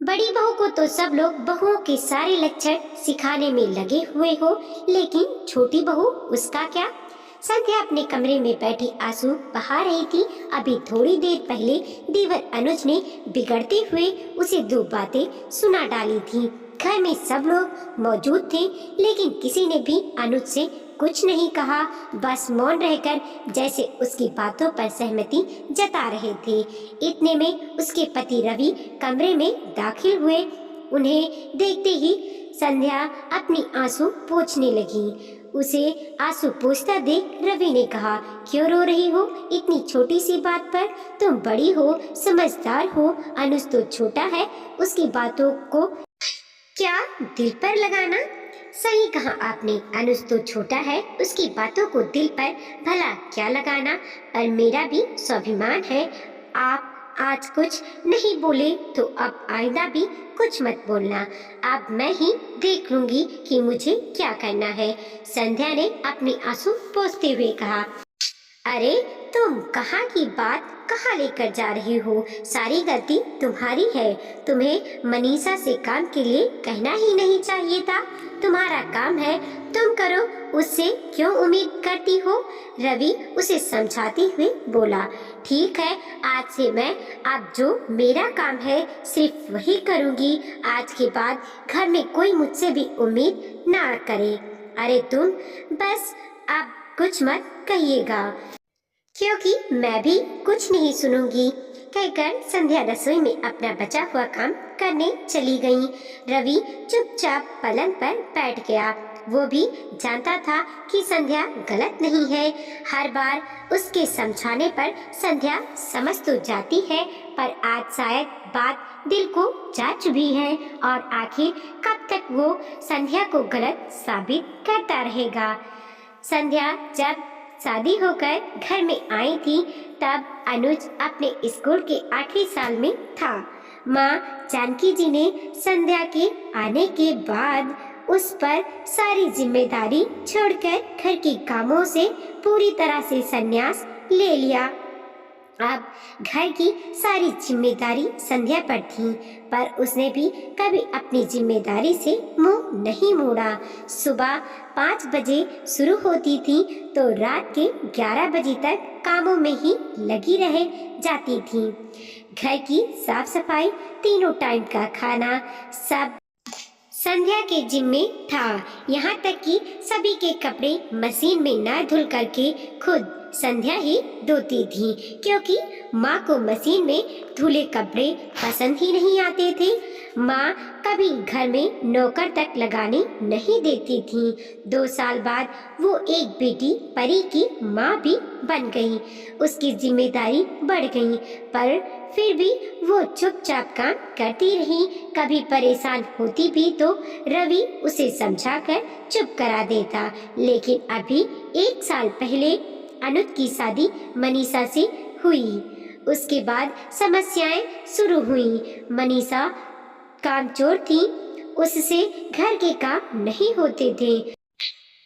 बड़ी बहू को तो सब लोग बहुओं के सारे लक्षण सिखाने में लगे हुए हो, लेकिन छोटी बहू उसका क्या। संध्या अपने कमरे में बैठी आंसू बहा रही थी। अभी थोड़ी देर पहले देवर अनुज ने बिगड़ते हुए उसे दो बातें सुना डाली थी। घर में सब लोग मौजूद थे, लेकिन किसी ने भी अनुज से कुछ नहीं कहा, बस मौन रहकर जैसे उसकी बातों पर सहमति जता रहे थे। इतने में उसके पति रवि कमरे में दाखिल हुए। उन्हें देखते ही संध्या अपनी आंसू पोंछने लगी। उसे आंसू पोंछता देख रवि ने कहा, क्यों रो रही हो इतनी छोटी सी बात पर? तुम बड़ी हो, समझदार हो, अनुज तो छोटा है, उसकी बातों को क्या दिल पर लगाना। सही कहा आपने, अनुज तो छोटा है, उसकी बातों को दिल पर भला क्या लगाना। पर मेरा भी स्वाभिमान है। आप आज कुछ नहीं बोले तो अब आइंदा भी कुछ मत बोलना। अब मैं ही देख लूंगी कि मुझे क्या करना है। संध्या ने अपने आंसू पोंछते हुए कहा। अरे तुम कहाँ की बात कहाँ लेकर जा रही हो? सारी गलती तुम्हारी है। तुम्हें मनीषा से काम के लिए कहना ही नहीं चाहिए था। तुम्हारा काम है, तुम करो, उससे क्यों उम्मीद करती हो? रवि उसे समझाते हुए बोला। ठीक है, आज से मैं अब जो मेरा काम है सिर्फ वही करूँगी। आज के बाद घर में कोई मुझसे भी उम्मीद ना करे। अरे तुम बस अब कुछ मत कहिएगा, क्योंकि मैं भी कुछ नहीं सुनूंगी। कहकर संध्या रसोई में अपना बचा हुआ काम करने चली गई। रवि चुपचाप पलंग पर बैठ गया। वो भी जानता था कि संध्या गलत नहीं है। हर बार उसके समझाने पर संध्या समझ तो जाती है, पर आज शायद बात दिल को जा चुभी है और आखिर कब तक वो संध्या को गलत साबित करता रहेगा। संध्या जब शादी होकर घर में आई थी, तब अनुज अपने स्कूल के आखिरी साल में था। माँ जानकी जी ने संध्या के आने के बाद उस पर सारी जिम्मेदारी छोड़कर घर के कामों से पूरी तरह से संन्यास ले लिया। अब घर की सारी जिम्मेदारी संध्या पर थी, पर उसने भी कभी अपनी जिम्मेदारी से मुंह नहीं मोड़ा। सुबह 5 बजे शुरू होती थी तो रात के 11 बजे तक कामों में ही लगी रह जाती थी। घर की साफ सफाई, तीनों टाइम का खाना, सब संध्या के जिम्मे था। यहाँ तक कि सभी के कपड़े मशीन में ना धुल करके खुद संध्या ही धोती थी, क्योंकि माँ को मशीन में धुले कपड़े पसंद ही नहीं आते थे। माँ कभी घर में नौकर तक लगाने नहीं देती थी। 2 साल बाद वो एक बेटी परी की माँ भी बन गई। उसकी जिम्मेदारी बढ़ गई, पर फिर भी वो चुपचाप काम करती रही। कभी परेशान होती भी तो रवि उसे समझाकर चुप करा देता। लेकिन अभी 1 साल पहले अनुज की शादी मनीषा से हुई। उसके बाद समस्याएं शुरू हुई। मनीषा कामचोर थी, उससे घर के काम नहीं होते थे।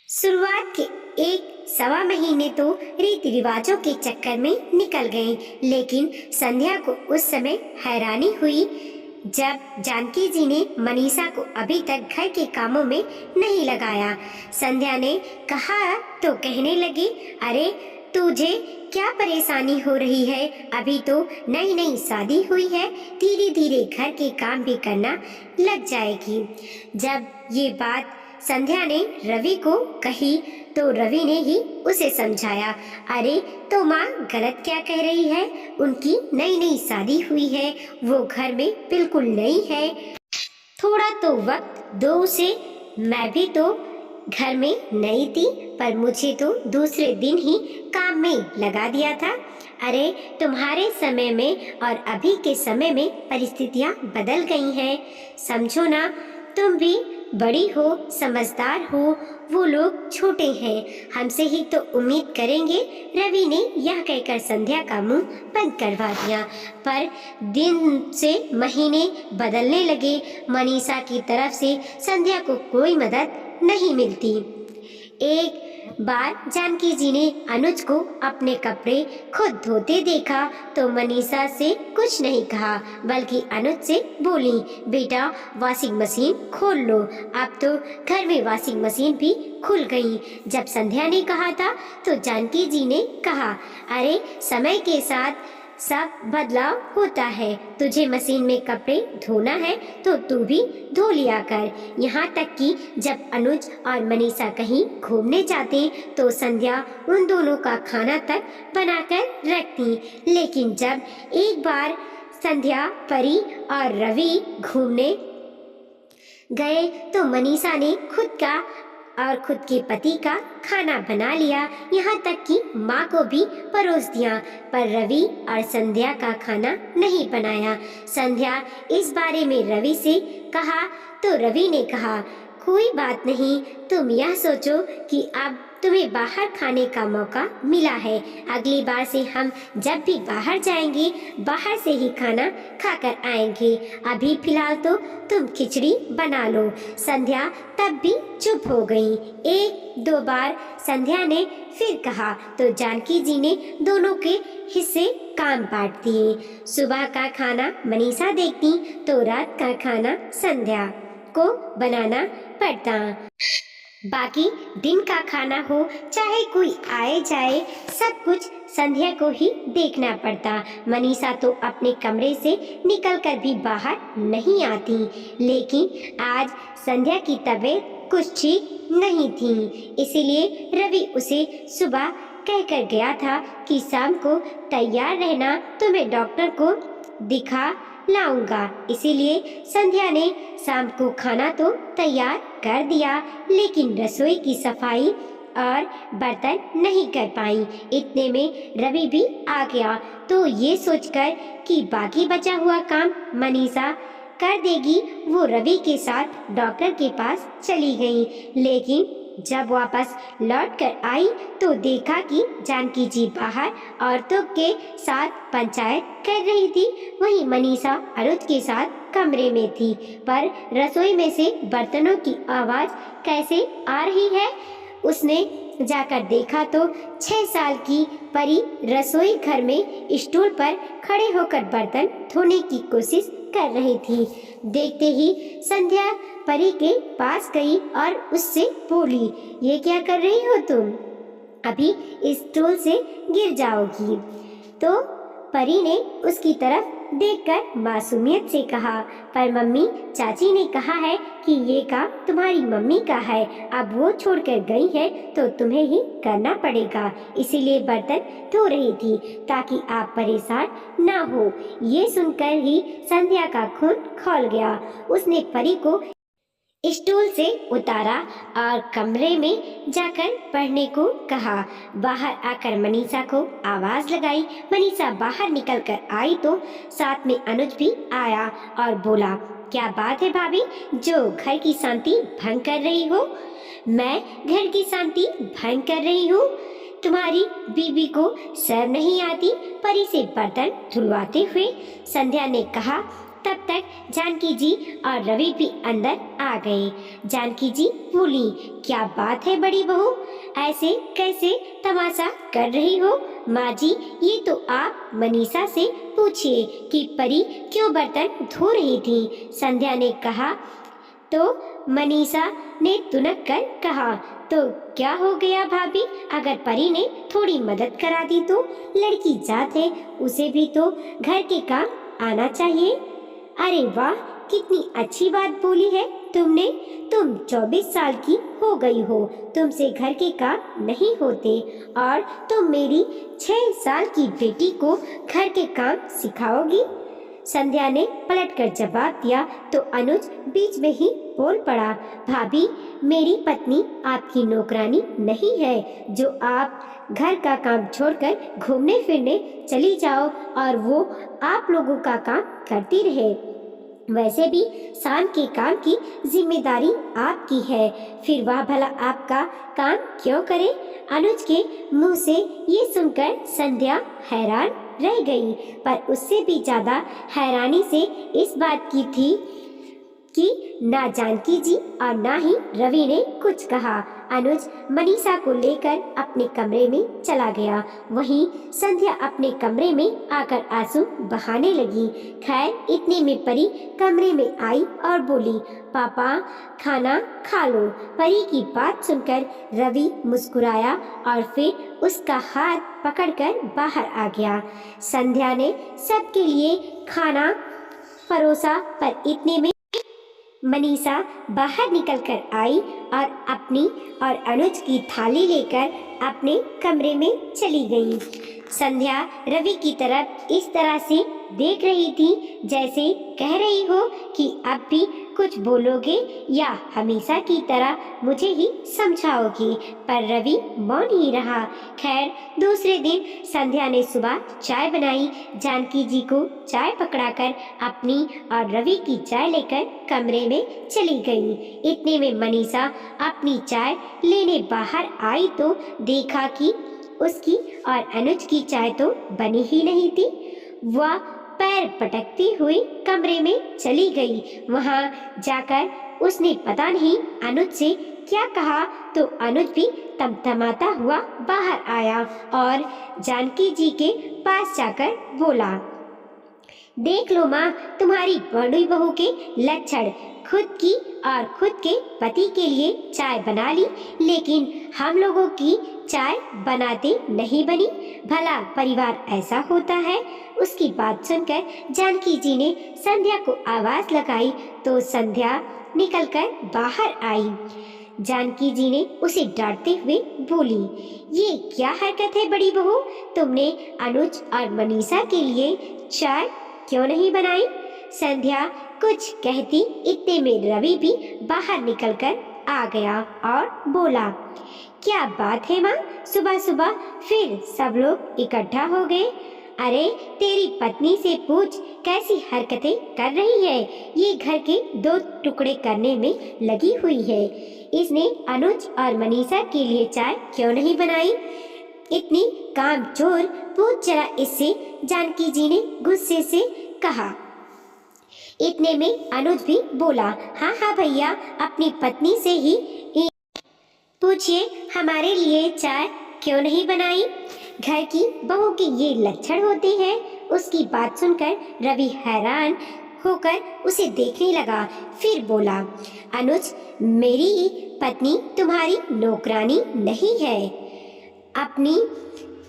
शुरुआत के 1-1.25 महीने तो रीति रिवाजों के चक्कर में निकल गए, लेकिन संध्या को उस समय हैरानी हुई जब जानकी जी ने मनीषा को अभी तक घर के कामों में नहीं लगाया। संध्या ने कहा तो कहने लगी, अरे तुझे क्या परेशानी हो रही है? अभी तो नई नई शादी हुई है, धीरे धीरे घर के काम भी करना लग जाएगी। जब ये बात संध्या ने रवि को कही तो रवि ने ही उसे समझाया। अरे तो माँ गलत क्या कह रही है? उनकी नई नई शादी हुई है, वो घर में बिल्कुल नई है। थोड़ा तो वक्त दो उसे। मैं भी तो घर में नई थी, पर मुझे तो दूसरे दिन ही काम में लगा दिया था। अरे तुम्हारे समय में और अभी के समय में परिस्थितियाँ बदल गई हैं। समझो ना, तुम भी बड़ी हो, समझदार हो, वो लोग छोटे हैं, हमसे ही तो उम्मीद करेंगे। रवि ने यह कहकर संध्या का मुंह बंद करवा दिया। पर दिन से महीने बदलने लगे। मनीषा की तरफ से संध्या को कोई मदद नहीं मिलती। एक बार जानकी जी ने अनुज को अपने कपड़े खुद धोते देखा तो मनीषा से कुछ नहीं कहा, बल्कि अनुज से बोली, बेटा वॉशिंग मशीन खोल लो। अब तो घर में वॉशिंग मशीन भी खुल गई। जब संध्या ने कहा था तो जानकी जी ने कहा, अरे समय के साथ सब बदलाव होता है, तुझे मशीन में कपड़े धोना है तो तू भी धो लिया कर। यहाँ तक कि जब अनुज और मनीषा कहीं घूमने जाते तो संध्या उन दोनों का खाना तक बनाकर रखती। लेकिन जब एक बार संध्या, परी और रवि घूमने गए तो मनीषा ने खुद का और खुद के पति का खाना बना लिया, यहाँ तक कि माँ को भी परोस दिया, पर रवि और संध्या का खाना नहीं बनाया। संध्या इस बारे में रवि से कहा तो रवि ने कहा, कोई बात नहीं, तुम यह सोचो कि अब तुम्हें बाहर खाने का मौका मिला है, अगली बार से हम जब भी बाहर जाएंगे बाहर से ही खाना खाकर आएंगे। अभी फिलहाल तो तुम खिचड़ी बना लो। संध्या तब भी चुप हो गई। एक दो बार संध्या ने फिर कहा तो जानकी जी ने दोनों के हिस्से काम बांट दिए। सुबह का खाना मनीषा देखती तो रात का खाना संध्या को बनाना पड़ता। बाकी दिन का खाना हो चाहे कोई आए जाए, सब कुछ संध्या को ही देखना पड़ता। मनीषा तो अपने कमरे से निकलकर भी बाहर नहीं आती। लेकिन आज संध्या की तबीयत कुछ ठीक नहीं थी, इसीलिए रवि उसे सुबह कहकर गया था कि शाम को तैयार रहना, तुम्हें डॉक्टर को दिखा लाऊंगा। इसीलिए संध्या ने शाम को खाना तो तैयार कर दिया, लेकिन रसोई की सफाई और बर्तन नहीं कर पाई। इतने में रवि भी आ गया तो ये सोचकर कि बाकी बचा हुआ काम मनीषा कर देगी, वो रवि के साथ डॉक्टर के पास चली गई। लेकिन जब वापस लौट कर आई तो देखा कि जानकी जी बाहर औरतों के साथ पंचायत कर रही थी। वहीं मनीषा अनुज के साथ कमरे में थी, पर रसोई में से बर्तनों की आवाज कैसे आ रही है। उसने जाकर देखा तो 6 साल की परी रसोई घर में स्टूल पर खड़े होकर बर्तन धोने की कोशिश कर रही थी। देखते ही संध्या परी के पास गई और उससे बोली, ये क्या कर रही हो तुम? अभी इस स्टूल से गिर जाओगी। तो परी ने उसकी तरफ देखकर मासूमियत से कहा, पर मम्मी, चाची ने कहा है कि ये काम तुम्हारी मम्मी का है, अब वो छोड़कर गई है तो तुम्हें ही करना पड़ेगा, इसीलिए बर्तन धो रही थी ताकि आप परेशान ना हो। ये सुनकर ही संध्या का खून खौल गया। उसने परी को स्टूल से उतारा और कमरे में जाकर पढ़ने को कहा। बाहर आकर मनीषा को आवाज लगाई। मनीषा बाहर निकलकर आई तो साथ में अनुज भी आया और बोला, क्या बात है भाभी, जो घर की शांति भंग कर रही हो? मैं घर की शांति भंग कर रही हूँ? तुम्हारी बीबी को शर्म नहीं आती परी से बर्तन धुलवाते हुए? संध्या ने कहा। तब तक जानकी जी और रवि भी अंदर आ गए। जानकी जी बोली, क्या बात है बड़ी बहू, ऐसे कैसे तमाशा कर रही हो? माँ जी, ये तो आप मनीषा से पूछिए कि परी क्यों बर्तन धो रही थी। संध्या ने कहा। तो मनीषा ने तुनक कर कहा, तो क्या हो गया भाभी, अगर परी ने थोड़ी मदद करा दी तो? लड़की जात है, उसे भी तो घर के काम आना चाहिए। अरे वाह, कितनी अच्छी बात बोली है तुमने। तुम 24 साल की हो गई हो, तुमसे घर के काम नहीं होते और तुम मेरी 6 साल की बेटी को घर के काम सिखाओगी? संध्या ने पलटकर जवाब दिया तो अनुज बीच में ही बोल पड़ा, भाभी, मेरी पत्नी आपकी नौकरानी नहीं है जो आप घर का काम छोड़कर घूमने फिरने चली जाओ और वो आप लोगों का काम करती रहे। वैसे भी शाम के काम की जिम्मेदारी आपकी है, फिर वह भला आपका काम क्यों करे? अनुज के मुंह से ये सुनकर संध्या हैरान रह गई, पर उससे भी ज्यादा हैरानी से इस बात की थी कि ना जानकी जी और ना ही रवि ने कुछ कहा। अनुज मनीषा को लेकर अपने कमरे में चला गया। वहीं संध्या अपने कमरे में आकर आंसू बहाने लगी। खैर इतने में परी कमरे में आई और बोली, पापा खाना खा लो। परी की बात सुनकर रवि मुस्कुराया और फिर उसका हाथ पकड़कर बाहर आ गया। संध्या ने सबके लिए खाना परोसा, पर इतने में मनीषा बाहर निकलकर आई और अपनी और अनुज की थाली लेकर अपने कमरे में चली गई। संध्या रवि की तरफ इस तरह से देख रही थी जैसे कह रही हो कि अब भी कुछ बोलोगे या हमेशा की तरह मुझे ही समझाओगी, पर रवि मौन ही रहा। खैर दूसरे दिन संध्या ने सुबह चाय बनाई। जानकी जी को चाय पकड़ाकर अपनी और रवि की चाय लेकर कमरे में चली गई। इतने में मनीषा अपनी चाय लेने बाहर आई तो देखा कि उसकी और अनुज की चाय तो बनी ही नहीं थी। वह पैर पटकती हुई कमरे में चली गई। वहां जाकर उसने पता नहीं अनुज से क्या कहा तो अनुज भी तमतमाता हुआ बाहर आया और जानकी जी के पास जाकर बोला, देख लो माँ, तुम्हारी बड़ी बहू के लक्षण। खुद की और खुद के पति के लिए चाय बना ली, लेकिन हम लोगों की चाय बनाते नहीं बनी। भला परिवार ऐसा होता है? उसकी बात सुनकर जानकी जी ने संध्या को आवाज लगाई तो संध्या निकलकर बाहर आई। जानकी जी ने उसे डांटते हुए बोली, ये क्या हरकत है बड़ी बहू, तुमने अनुज और मनीषा के लिए चाय क्यों नहीं बनाई? संध्या कुछ कहती इतने में रवि भी बाहर निकलकर आ गया और बोला, क्या बात है माँ, सुबह सुबह फिर सब लोग इकट्ठा हो गए? अरे तेरी पत्नी से पूछ कैसी हरकतें कर रही है। ये घर के 2 टुकड़े करने में लगी हुई है। इसने अनुज और मनीषा के लिए चाय क्यों नहीं बनाई? इतनी कामचोर, पूछ जरा इससे, जानकी जी ने गुस्से से कहा। इतने में अनुज भी बोला, हाँ हाँ भैया, अपनी पत्नी से ही पूछिए हमारे लिए चाय क्यों नहीं बनाई। घर की बहू के ये लक्षण होते हैं। उसकी बात सुनकर रवि हैरान होकर उसे देखने लगा। फिर बोला, अनुज, मेरी पत्नी तुम्हारी नौकरानी नहीं है। अपनी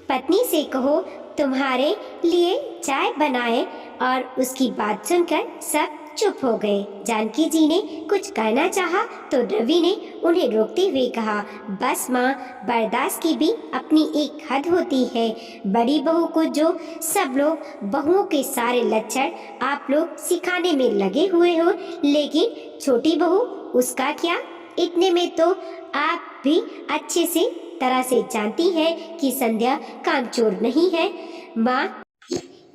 पत्नी से कहो तुम्हारे लिए चाय बनाए। और उसकी बात सुनकर सब चुप हो गए। जानकी जी ने कुछ कहना चाहा तो रवि ने उन्हें रोकते हुए कहा, बस माँ, बर्दाश्त की भी अपनी एक हद होती है। बड़ी बहू को जो सब लोग बहुओं के सारे लक्षण आप लोग सिखाने में लगे हुए हो, लेकिन छोटी बहू उसका क्या? इतने में तो आप भी अच्छे से तरह से जानती है कि संध्या कामचोर नहीं है। माँ,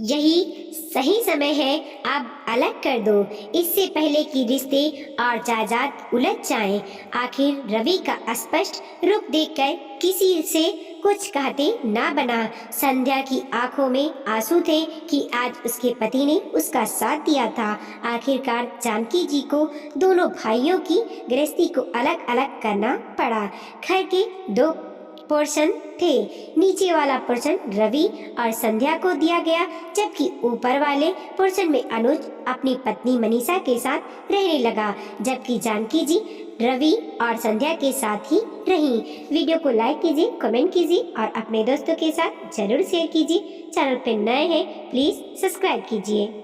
यही सही समय है, अब अलग कर दो, इससे पहले कि रिश्ते और जायदाद उलझ जाएं। आखिर रवि का स्पष्ट रूप देखकर किसी से कुछ कहते ना बना। संध्या की आंखों में आंसू थे कि आज उसके पति ने उसका साथ दिया था। आखिरकार जानकी जी को दोनों भाइयों की गृहस्थी को अलग अलग करना पड़ा। घर के 2 पोर्शन थे। नीचे वाला पोर्शन रवि और संध्या को दिया गया, जबकि ऊपर वाले पोर्शन में अनुज अपनी पत्नी मनीषा के साथ रहने लगा, जबकि जानकी जी रवि और संध्या के साथ ही रहीं। वीडियो को लाइक कीजिए, कमेंट कीजिए और अपने दोस्तों के साथ जरूर शेयर कीजिए। चैनल पर नए हैं प्लीज सब्सक्राइब कीजिए।